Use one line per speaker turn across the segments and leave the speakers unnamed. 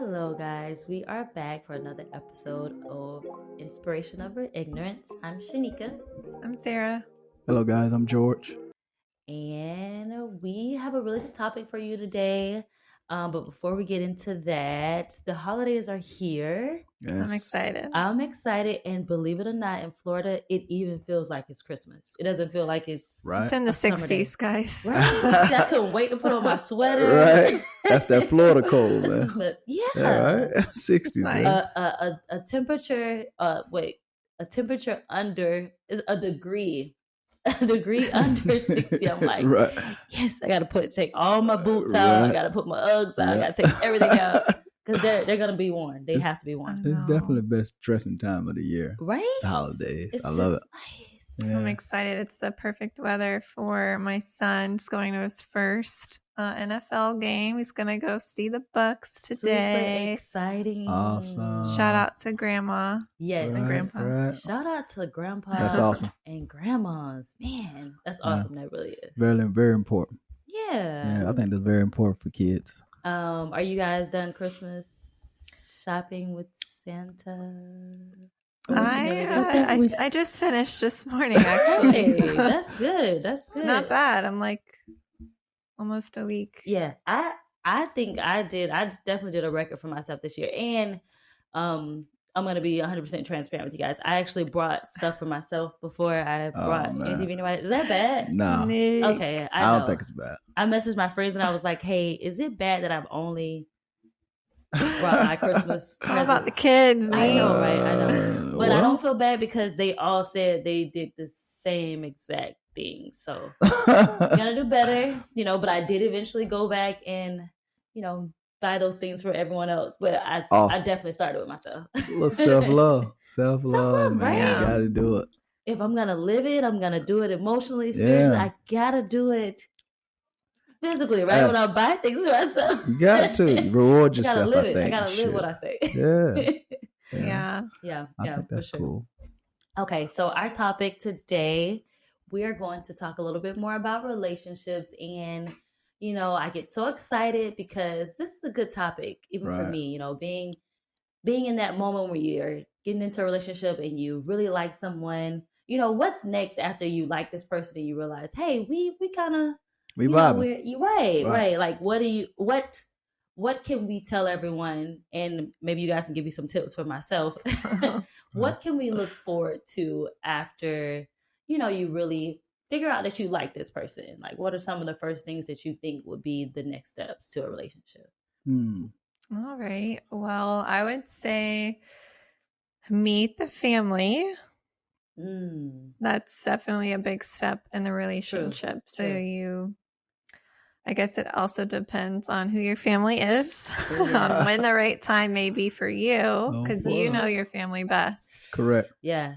Hello, guys. We are back for another episode of Inspiration Over Ignorance. I'm Shanika,
I'm Sarah.
Hello, guys. I'm George.
and we have a really good topic for you today. But before we get into that, the holidays are here.
Yes.
I'm excited.
I'm excited, and believe it or not, in Florida, it even feels like it's Christmas. It doesn't feel like it's
Right.
It's in the
a summer day.
60s, guys.
right. See, I couldn't wait to put on my sweater.
Right. That's that Florida cold,
This
man.
is what, yeah.
Yeah, right. 60s.
nice.
man.
A temperature a temperature under is a degree under 60. I'm like,
Right.
yes, I gotta take all my boots out, I
Right.
gotta put my Uggs out, I
Yeah.
gotta take everything out because they're gonna be worn. They
It's-
have to be worn,
It's
No.
definitely the best dressing time of the year.
right?
The holidays.
It's
I love it.
nice.
Yeah.
I'm excited. It's the perfect weather for my son. He's going to his first NFL game. He's going to go see the Bucks
Super
today.
exciting.
Awesome.
Shout out to Grandma.
Yes.
and Grandpa.
Right.
Shout out to grandpa
That's awesome.
and grandmas. Man, that's
Yeah.
awesome. That really is.
Very, very important.
Yeah.
Yeah, I think that's very important for kids.
Are you guys done Christmas shopping with Santa?
I just finished this morning, actually.
Hey, that's good. That's good.
Not bad. I'm like almost a week.
Yeah, I think I did. I definitely did a record for myself this year, and I'm gonna be 100% transparent with you guys. I actually brought stuff for myself before I brought
man.
anything for anybody. Is that bad?
No,
Nick.
Okay,
I
know.
don't think it's bad.
I messaged my friends and I was like, "Hey, is it bad that I've only brought my Christmas
It's all about the
presents?"
kids,
I
Nick.
know, right? I know. But I
Well.
don't feel bad because they all said they did the same exact thing. So I'm gonna do better, but I did eventually go back and, buy those things for everyone else. But I
Awesome.
definitely started with myself.
Little self-love.
Self-love,
Self-love, man.
right?
You gotta do it.
If I'm gonna live it, I'm gonna do it emotionally, spiritually.
Yeah.
I gotta do it physically, right?
Yeah.
When I buy things for myself.
You got to. You reward
I gotta
yourself,
live
I
it.
think.
I gotta
and
live
shit.
what I say.
Yeah.
Yeah.
yeah,
I think
for
that's
sure.
cool.
Okay, so our topic today, we are going to talk a little bit more about relationships. And, I get so excited because this is a good topic, even for
Right.
me, being in that moment where you're getting into a relationship and you really like someone. What's next after you like this person and you realize, hey, we kind of,
We vibing.
you're right.
Right.
Like, what can we tell everyone? And maybe you guys can give me some tips for myself. What can we look forward to after, you really figure out that you like this person? Like, what are some of the first things that you think would be the next steps to a relationship?
All right. Well, I would say meet the family. That's definitely a big step in the relationship. So I guess it also depends on who your family is,
Yeah.
when the right time may be for you, because you
boy.
know your family best.
Correct.
Yeah.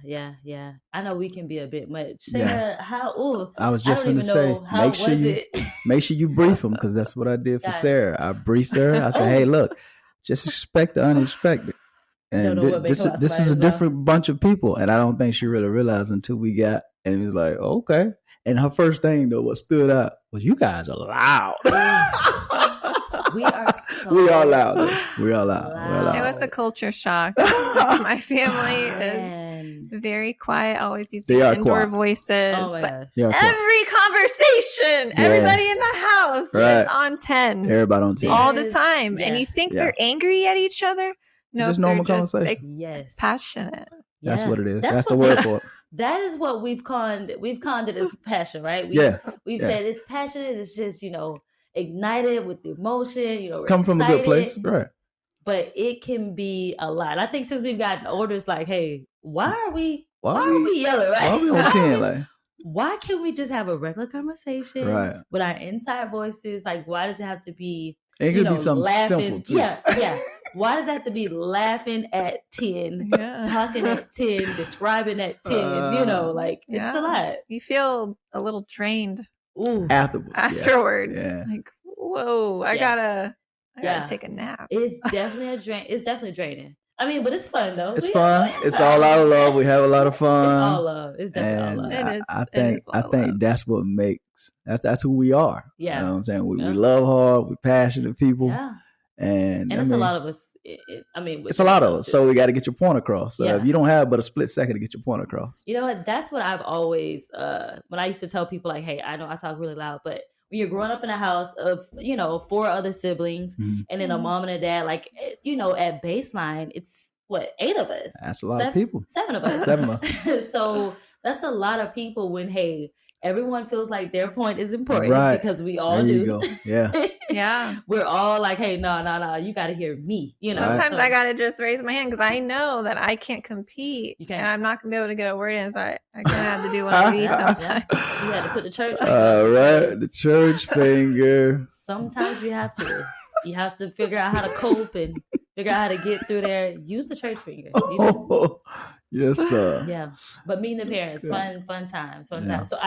I know we can be a bit much.
Yeah.
Sarah,
I was
I
just
don't
going to
even
say,
know how was it.
make sure you brief them, because that's what I did for
Got it.
Sarah. I briefed her. I said, hey, look, just expect the unexpected.
Don't
And
know what may
this
come out
is a
somebody's mouth.
different bunch of people. And I don't think she really realized until we got, and it was like, okay. And her first thing, though, what stood out was you guys are loud.
We are so
We are loud. though. We are loud. We're
loud.
loud.
It was a culture shock. My family is
Man.
very quiet, always using
They are
indoor
quiet.
voices.
Oh my
but
gosh.
Yeah, of course.
every conversation, everybody in the house
Right.
is on 10
Everybody on team.
all the
Yes.
time.
Yeah.
And you think
Yeah.
they're angry at each other? No,
Just
they're
normal
just
conversation.
Yes.
passionate.
That's
Yeah.
what it is.
That's
That's the
what-
word for it.
That is what we've conned it as passion, right? We've
Yeah.
said it's passionate. It's just, ignited with the emotion,
It's
we're
coming from a good place.
excited,
Right.
but it can be a lot. I think since we've gotten older, it's like, hey, why are we
Why
yelling, right?
Why are we on 10? Like,
Why can't we just have a regular conversation
right.
with our inside voices? Like, why does it have to be,
It could be something
laughing?
simple, too.
Yeah. Why does it have to be laughing at 10,
Yeah.
talking at 10, describing at 10? It's
Yeah.
a lot.
You feel a little drained
Ooh,
Afterwards. yeah.
afterwards.
Yeah.
Like, whoa, I
Yes.
gotta
Yeah.
take a nap.
it's definitely It's definitely draining. I mean, but it's fun though.
It's
We
fun.
have
It's all out of love. We have a lot of
It's
fun.
all love. It's definitely
and
all love.
It is-
I
it
think
is all love.
that's what makes that's who we are.
Yeah.
You know what I'm saying? We
Yeah.
love hard, we're passionate people.
Yeah.
And
it's a lot of us. I mean,
it's a lot of us. So we got to get your point across. So
Yeah.
if you don't have but a split second to get your point across.
You know what? That's what I've always, when I used to tell people, like, hey, I know I talk really loud, but when you're growing up in a house of, 4 other siblings and then a mom and a dad, like, at baseline, it's what, 8 of us?
That's a lot of people.
7 of us.
7 of us.
So that's a lot of people when, hey, everyone feels like their point is important because we all
there
do.
You go. Yeah.
Yeah.
We're all like, hey, no, you got to hear me.
Sometimes I got to just raise my hand because I know that I can't compete.
You can't.
And I'm not going to be able to get a word in. So I kind of have to do one of these sometimes.
You had to put the church finger.
Right. The church finger.
Sometimes you have to. You have to figure out how to cope and figure out how to get through there. Use the church finger.
Oh, yes, sir.
Yeah. But meeting the parents, fun times.
Yeah.
So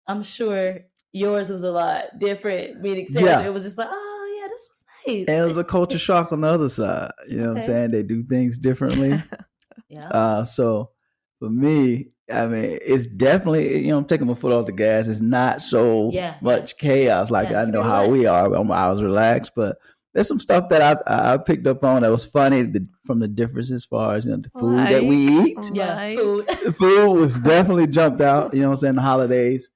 I'm sure yours was a lot different. Meeting Sarah, it was just like, oh yeah, this was nice.
And it was a culture shock on the other side. You know what I'm saying? They do things differently.
Yeah.
So for me, I mean, it's definitely, I'm taking my foot off the gas. It's not so much chaos. Like I know how we are. I was relaxed, but there's some stuff that I picked up on that was funny from the difference as far as the food that we eat.
Yeah, food.
The food was definitely jumped out. You know what I'm saying? The holidays.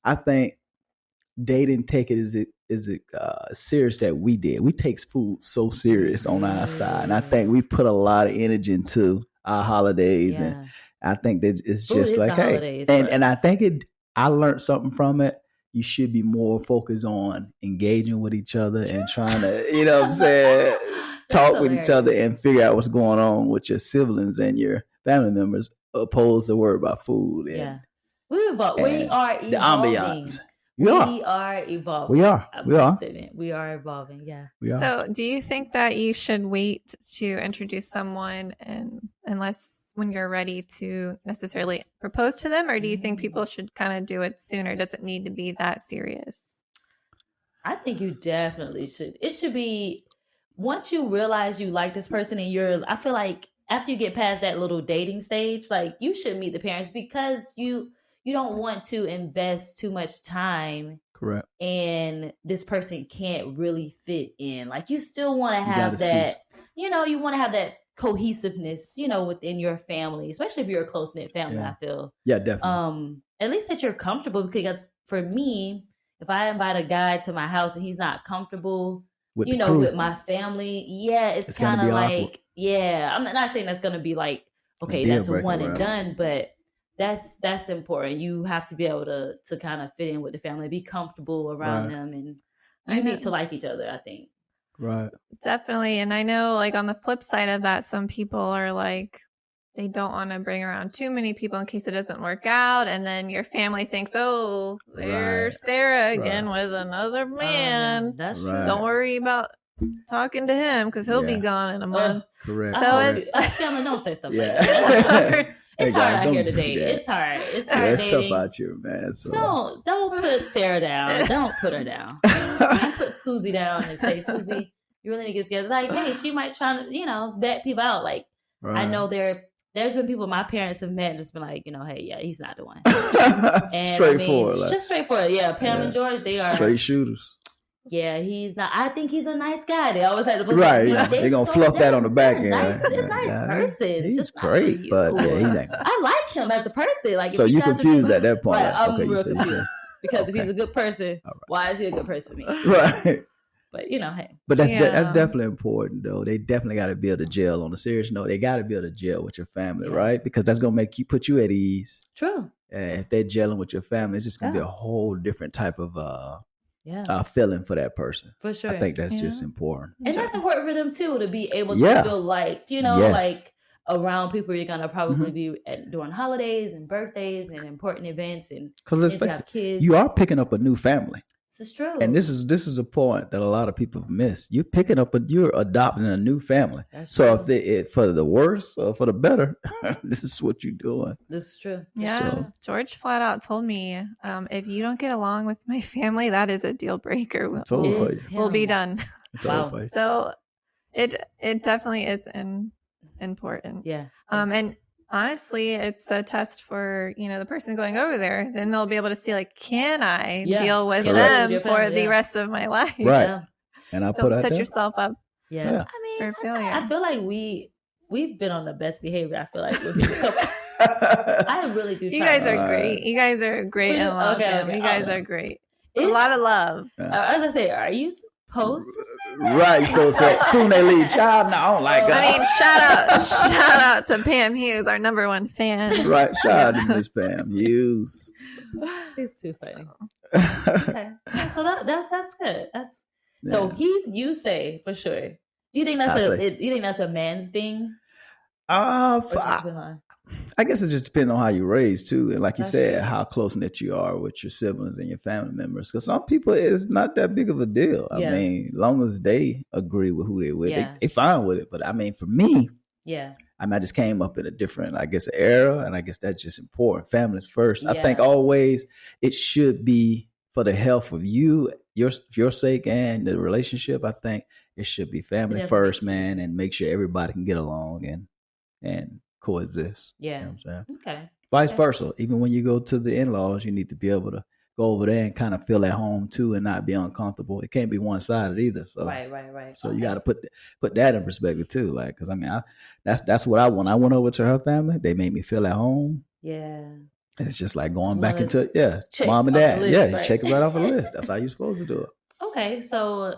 I think they didn't take it as serious that we did. We take food so serious on our side, and I think we put a lot of energy into our holidays, and I think that it's
food
just like, hey, and I think I learned something from it. You should be more focused on engaging with each other and trying to, you know what I'm saying, talk with each other and figure out what's going on with your siblings and your family members, opposed to worry about food. And,
we are evolving.
The ambiance.
We are evolving.
We are.
We are evolving. Yeah.
So, do you think that you should wait to introduce someone unless when you're ready to necessarily propose to them, or do you think people should kind of do it sooner? Does it need to be that serious?
I think you definitely should. It should be once you realize you like this person and I feel like after you get past that little dating stage, like you should meet the parents because you don't want to invest too much time.
Correct.
And this person can't really fit in. Like you still want to have that, you want to have that cohesiveness, within your family, especially if you're a close-knit family, I feel.
Yeah, definitely.
At least that you're comfortable, because for me, if I invite a guy to my house and he's not comfortable, with my family, it's kind of like, I'm not saying that's going to be like, okay, that's a one and done, but that's important. You have to be able to kind of fit in with the family, be comfortable around them, and you need to like each other, I think.
Right.
Definitely. And I know, like, on the flip side of that, some people are like, they don't want to bring around too many people in case it doesn't work out. And then your family thinks, oh, there's Sarah again with another man.
That's true.
Don't worry about talking to him because he'll be gone in a month.
Correct.
So
family don't say stuff like that. It's hard out here to date. It's hard. It's hard
dating. It's tough out here, man. So
don't put Sarah down. Don't put her down. Don't put Susie down and say, Susie, you really need to get together. Like, hey, she might try to, vet people out. Like, I know there's been people my parents have met and just been like, hey, yeah, he's not the one. And
straightforward.
Just straightforward. Yeah, Pam and George, they are
straight shooters.
Yeah, he's not. I think he's a nice guy. They always had to believe.
Right, they're going to fluff that on the back end.
Nice person.
He's
just
great, but he's not.
I like him as a person. Like,
so you confused at that point.
Right, I'm real confused. Because if he's a good person, why is he a good person for me?
Right.
But, hey.
But that's definitely important, though. They definitely got to be able to gel. On a serious note, they got to be able to gel with your family, right? Because that's going to put you at ease.
True.
And if they're gelling with your family, it's just going to be a whole different type of feeling for that person.
For sure.
I think that's just important.
And that's important for them, too, to be able to feel like, like around people you're going to probably be during holidays and birthdays and important events. And
because let's face it, kids. You are picking up a new family.
This is true.
And this is a point that a lot of people miss. You're you're adopting a new family.
That's
so
true.
if for the worse or for the better, this is what you're doing.
This is true.
Yeah. So. George flat out told me, if you don't get along with my family, that is a deal breaker. We'll be done.
Wow.
So it definitely is important.
Yeah.
And honestly, it's a test for, the person going over there. Then they'll be able to see, like, can I deal with them for the rest of my life?
Right. And I put
Don't
out
set
there.
yourself up.
Yeah.
For
I mean,
failure.
I feel like we've been on the best behavior. I feel like when people come. I really do.
You guys are great. You guys are great and love him. You guys are great. A lot of love.
As I say, are you supposed to say that?
Right, you're supposed to say soon they leave. Child, no, I don't like her.
I mean, shout out to Pam Hughes, our number one fan.
Right, shout out to Miss Pam Hughes.
She's too funny. Okay, yeah, so that's good. So you say for sure. Do you think that's a man's thing?
I guess it just depends on how you raised too, and like you said,
true.
how close knit you are with your siblings and your family members. Because some people, it's not that big of a deal. I mean, long as they agree with who they're with, they fine with it. But I mean, for me, I just came up in a different, I guess, era, and I guess that's just important. Family's first. I think always it should be for the health of you, your sake, and the relationship. I think it should be family first, man, and make sure everybody can get along and coexist.
Yeah.
You know what I'm saying?
Okay.
Vice versa. Even when you go to the in-laws, you need to be able to go over there and kind of feel at home too and not be uncomfortable. It can't be one-sided either. So
right.
So you got to put that in perspective too. Like, because I mean, that's what I want. I went over to her family. They made me feel at home.
Yeah.
It's just like going back into mom and dad. You check it right off the list. That's how you're supposed to do it.
Okay, so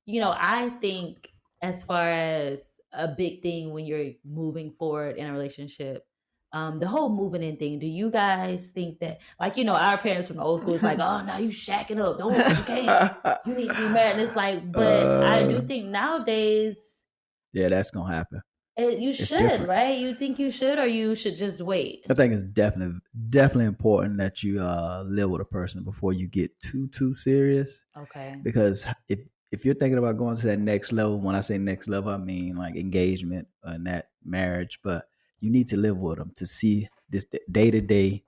I think as far as a big thing when you're moving forward in a relationship, the whole moving in thing, do you guys think that, like, our parents from the old school is like, oh, no, you shacking up. Don't, you can't. You need to be married. And it's like, but I do think nowadays.
Yeah, that's going to happen.
You should, right? You think you should, or you should just wait?
I think it's definitely important that you live with a person before you get too serious.
Okay.
Because if you're thinking about going to that next level, when I say next level, I mean like engagement and that marriage, but you need to live with them to see this day-to-day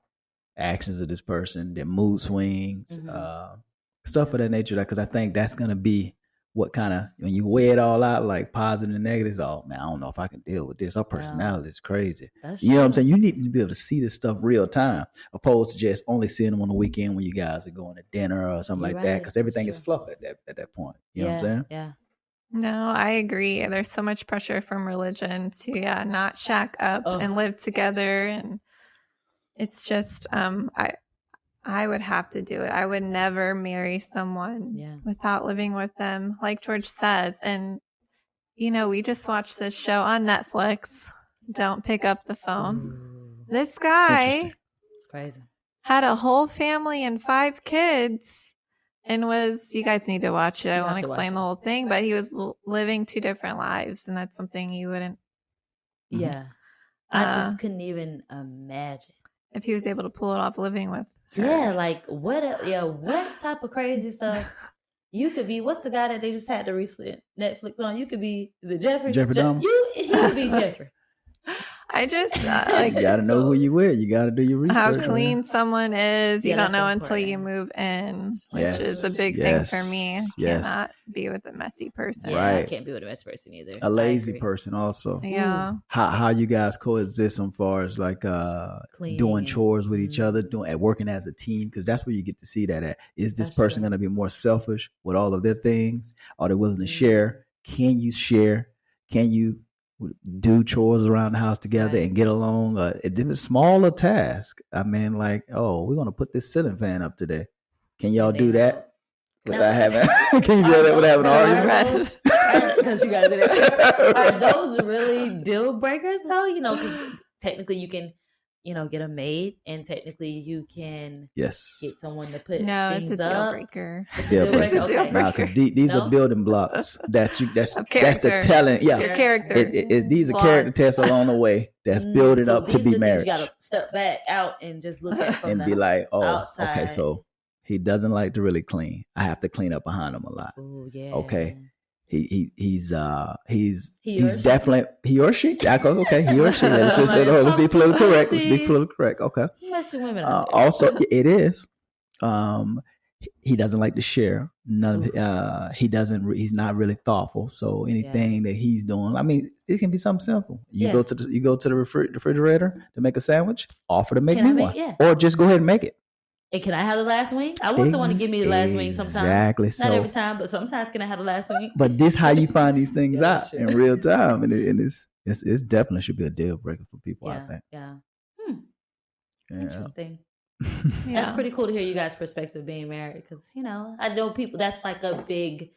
actions of this person, their mood swings, stuff of that nature. Because I think that's going to be what kind of, when you weigh it all out, like positive and negatives, oh man, I don't know if I can deal with this. Our personality is crazy. You know what I'm saying? You need to be able to see this stuff real time, opposed to just only seeing them on the weekend when you guys are going to dinner or something like that, because everything is fluff at that point. You know what I'm saying?
Yeah.
No, I agree. There's so much pressure from religion to not shack up and live together, and it's just I would have to do it. I would never marry someone without living with them, like George says. And, we just watched this show on Netflix, Don't Pick Up the Phone. This guy
it's crazy.
Had a whole family and 5 kids and you guys need to watch it. I won't explain the whole thing, but he was living 2 different lives, and that's something you wouldn't.
Yeah. I just couldn't even imagine.
If he was able to pull it off living with her.
Yeah, like what type of crazy stuff you could be? What's the guy that they just had the recent Netflix on? You could be, is it Jeffrey?
Jeffrey Dahmer?
He could be Jeffrey.
I just
you got to know who you with. You got to do your research.
How clean someone is, you don't know until you move in, which is a big thing for me. Cannot be with a messy person.
Yeah, right. I can't be with a messy person either.
A lazy person also.
Yeah.
How you guys coexist as far as like doing chores with each other, working as a team, because that's where you get to see that at. Is this person going to be more selfish with all of their things? Are they willing to share? Can you share? Can you do chores around the house together and get along? It's a smaller task. I mean, like, we're going to put this ceiling fan up today. Can y'all do that without having? Can you do that without having an argument?
Because you guys do that. Are those really deal breakers though? Because technically you can, get a maid, and technically you can get someone to put things
it's a deal
up.
breaker.
Deal breaker.
Okay.
Now, because these are building blocks that's the talent. Yeah,
your character.
These are character tests along the way that's building up to be marriage.
You got to step back out and just look at from
and be like,
outside.
Okay, so he doesn't like to really clean. I have to clean up behind him a lot.
Ooh, yeah.
Okay. He's definitely he or she. Okay, he or she. Let's be politically correct. Let's be politically correct. Okay.
Some women
also, it is. He doesn't like to share. None of he's not really thoughtful. So anything that he's doing, I mean, it can be something simple. You go to the refrigerator to make a sandwich. Offer to make me one, or just go ahead and make it.
And can I have the last wing? I want someone to give me the last wing sometimes.
Exactly.
Not every time, but sometimes can I have the last wing?
But this how you find these things
Yeah,
out
sure.
in real time, and it's definitely should be a deal breaker for people. I think.
Yeah.
Yeah.
Interesting.
Yeah.
That's pretty cool to hear you guys' perspective being married, because I know people. That's like a big.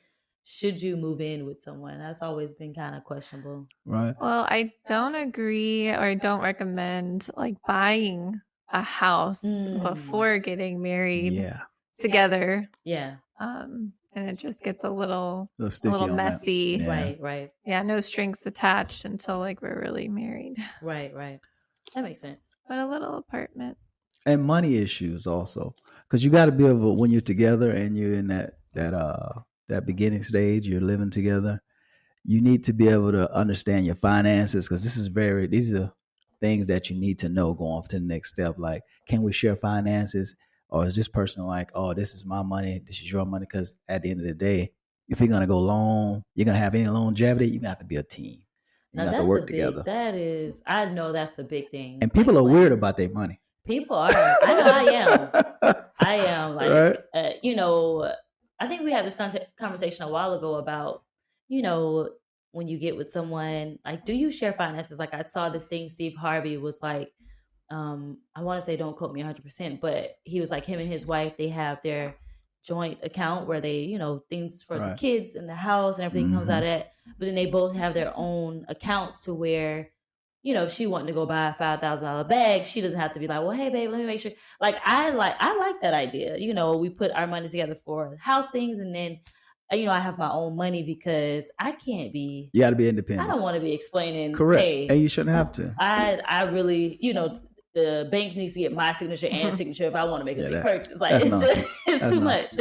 Should you move in with someone? That's always been kind of questionable.
Right.
Well, I don't agree or don't recommend like buying a house before getting married together.
Yeah.
And it just gets a little
sticky
messy.
Yeah.
Right.
Yeah, no strings attached until like we're really married.
Right. That makes sense.
But a little apartment.
And money issues also, because you got to be able, when you're together and you're in that beginning stage, you're living together, you need to be able to understand your finances, because these are things that you need to know going to the next step. Like, can we share finances, or is this person like, oh, this is my money, this is your money? Because at the end of the day, if you're gonna go long, you're gonna have any longevity, you got to be a team. You got to work together.
I know that's a big thing.
And people are weird about their money.
People are. I know I am. Like,
right?
I think we had this conversation a while ago about, when you get with someone, like, do you share finances? Like, I saw this thing, Steve Harvey was like, I want to say, don't quote me 100%, but he was like, him and his wife, they have their joint account where they, things for the kids in the house and everything comes out of that. But then they both have their own accounts to where, if she wanted to go buy a $5,000 bag, she doesn't have to be like, well, hey, babe, let me make sure. Like, I like that idea. We put our money together for house things, and then, I have my own money, because I can't be.
You got to be independent.
I don't want to be explaining.
Correct.
Hey,
and you shouldn't have to.
I really, the bank needs to get my signature and signature if I want to make a big purchase. Like, it's too much.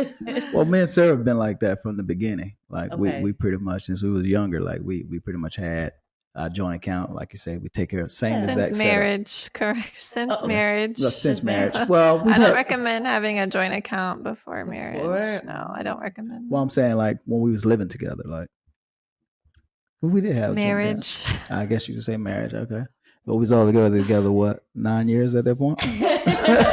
Well, me and Sarah have been like that from the beginning. Like, we pretty much, since we was younger, like we pretty much had a joint account. Like you say, we take care of the same exact
marriage, correct? Since marriage.
Well, since marriage. Well,
I don't recommend having a joint account before marriage. No, I don't recommend.
Well, I'm saying, like, when we was living together, like, we did have
marriage.
I guess you could say marriage. Okay. But we was all together, what, 9 years at that point?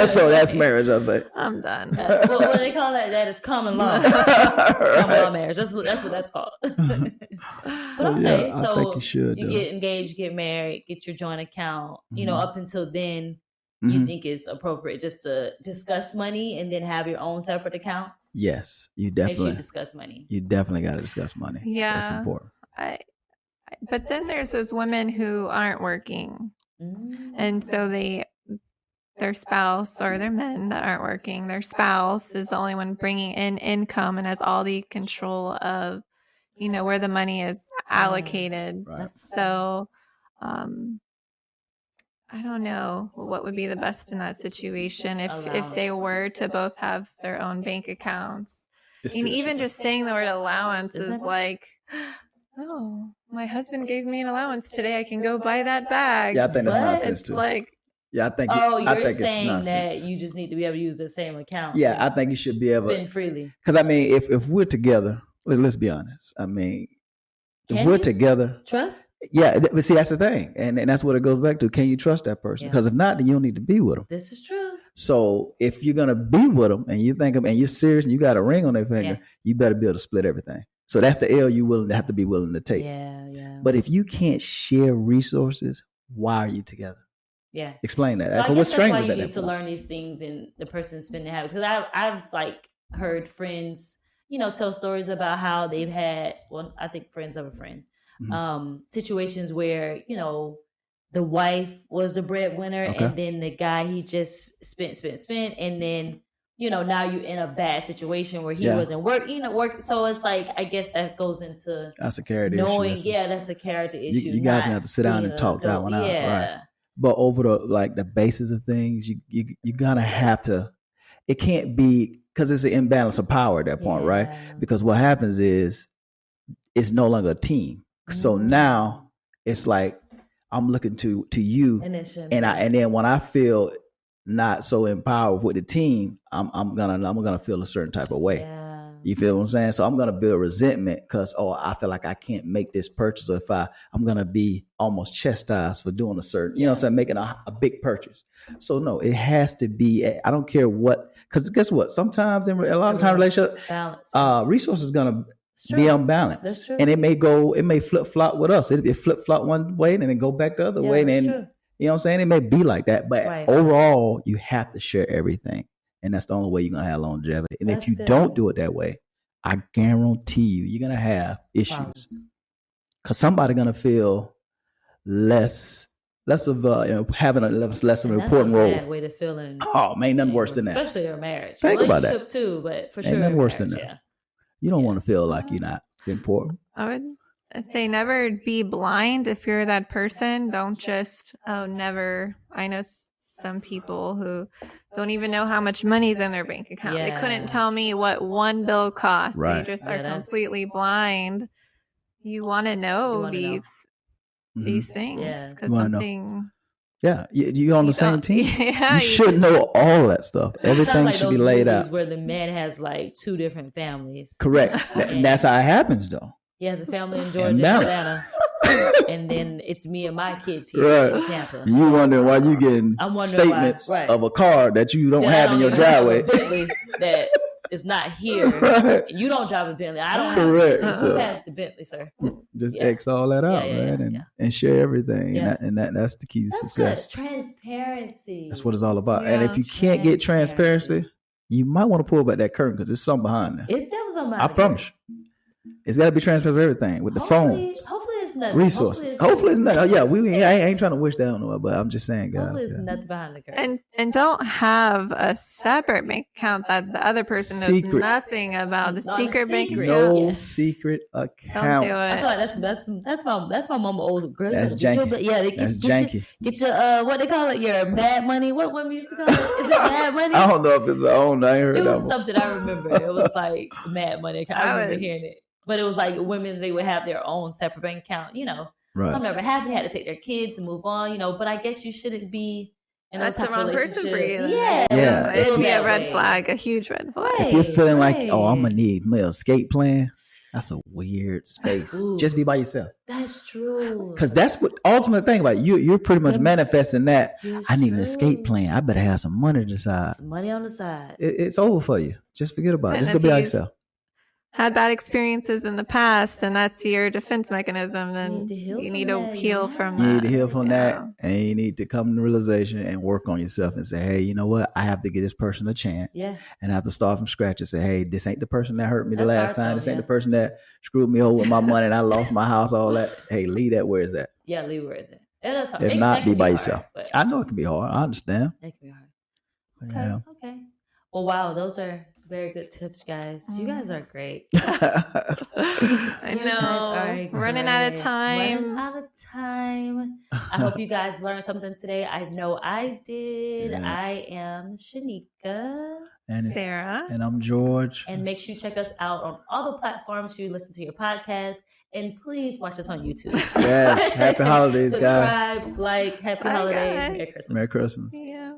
So that's marriage, I think.
I'm done.
Well, what they call that is common law. Common law marriage. That's what that's called. But okay,
I
so
think you should.
You get engaged, get married, get your joint account. Up until then, you think it's appropriate just to discuss money and then have your own separate accounts?
Yes, you definitely.
Make sure you discuss money.
You definitely got to discuss money.
Yeah.
That's important.
But then there's those women who aren't working. And so their spouse, or their men that aren't working, their spouse is the only one bringing in income and has all the control of, where the money is allocated.
Right.
So, I don't know what would be the best in that situation if they were to both have their own bank accounts. And even just saying the word allowance is like, oh, my husband gave me an allowance today, I can go buy that bag.
Yeah, I think that's nonsense too.
Like,
yeah, I think.
You're saying that you just need to be able to use the same account.
Yeah, I think you should be able to
spend freely.
Because if we're together, let's be honest. If we're together,
trust.
Yeah, but see, that's the thing, and that's what it goes back to. Can you trust that person? Because if not, then you don't need to be with them.
This is true.
So if you're gonna be with them and you think and you're serious and you got a ring on their finger, you better be able to split everything. So that's the L you have to be willing to take.
Yeah.
But if you can't share resources, why are you together?
Yeah.
Explain that.
So I guess that's why you need to
point.
learn these things in the person's spending habits. Because I've like heard friends, tell stories about how they've had, well, I think friends of a friend, situations where, the wife was the breadwinner and then the guy, he just spent. And then, now you're in a bad situation where he wasn't work. So it's like, I guess that goes into
that's a character issue.
That's a character issue.
You guys have to sit down and talk that one out. Right. But over the basis of things, you gotta have to. It can't be, because it's an imbalance of power at that point, right? Because what happens is it's no longer a team. So now it's like I'm looking to you, and then when I feel not so empowered with the team, I'm gonna feel a certain type of way. You feel what I'm saying? So I'm going to build resentment because, I feel like I can't make this purchase. Or if I'm going to be almost chastised for doing a certain, you know what I'm saying, making a big purchase. So no, it has to be, I don't care what, because guess what? Sometimes a lot of times relationship, resources going to be unbalanced.
That's true.
And it may flip flop with us. It flip flop one way and then go back the other way. And then,
true.
you know what I'm saying? It may be like that, but overall you have to share everything. And that's the only way you're going to have longevity. And if you don't do it that way, I guarantee you're going to have issues. Because somebody's going to feel less of having a less of an important role.
That's a bad way to feel in.
Oh, man, nothing worse than that.
Especially your marriage.
Think about that.
Relationship too, but for sure.
Ain't nothing worse than that.
Yeah.
You don't want to feel like you're not important.
I would say never be blind if you're that person. Don't just, never. I know some people who don't even know how much money's in their bank account. They couldn't tell me what one bill costs. They just are completely blind. You want to know these things because something.
Yeah, you're on the same team. Yeah, you should know all that stuff. Everything should be laid out.
Where the man has like 2 different families.
Correct. And that's how it happens, though.
He has a family in Georgia and Atlanta. And then it's me and my kids here in Tampa.
You wondering why you getting statements of a car that you don't have in your driveway.
That is not here. You don't drive a Bentley. I don't have a pass the Bentley, sir.
Just X all that out, man, and share everything. And that's the key to success.
Good. Transparency.
That's what it's all about. And if you can't get transparency, you might want to pull back that curtain because there's something behind there.
It's definitely something behind
I promise you. It's got to be transparent with everything, with the phones.
Hopefully it's nothing.
Resources. Hopefully it's nothing. Yeah, I ain't trying to wish that on nobody, but I'm just saying, guys.
Hopefully it's nothing behind the curtain.
And don't have a separate bank account that the other person knows nothing about. The secret bank account.
No secret account.
Don't do
it. That's my mama old girl.
That's janky.
That's
janky.
Get your what they call it, your mad money. What women used to call it? Is it mad money?
I don't know if it's my own. I ain't heard
it. It
that
was something I remember. It was like mad money. I remember hearing it. But it was like women, they would have their own separate bank account, Something never happened. They had to take their kids and move on, But I guess you shouldn't be in those type of relationships.
That's the wrong person for you.
Yeah.
It'd be a red flag, a huge red flag.
If you're feeling like, I'm going to need my escape plan, that's a weird space.
Ooh,
just be by yourself.
That's true.
Because that's what ultimate thing about you. You're pretty much manifesting that. I need an escape plan. I better have some money to the side.
Some money on the side.
It's over for you. Just forget about it. Just go be by yourself.
Had bad experiences in the past and that's your defense mechanism, then you need to heal from that.
You need to heal from that, and you need to come to realization and work on yourself and say, hey, you know what? I have to give this person a chance.
Yeah.
And I have to start from scratch and say, hey, this ain't the person that hurt me the last time. This ain't the person that screwed me over with my money and I lost my house, all that. Hey, leave that where it's at.
Yeah, leave where it's at. That's hard.
If not, be by yourself. I know it can be hard. I understand.
That can be hard. Okay. Well, wow, those are very good tips, guys. You guys are great.
I know. Running out of time.
I hope you guys learned something today. I know I did. Yes. I am Shanika.
And Sarah.
And I'm George.
And make sure you check us out on all the platforms you listen to your podcast. And please watch us on YouTube.
Yes. Happy holidays, guys.
Subscribe, happy holidays. Merry Christmas.
Merry Christmas.
Yeah.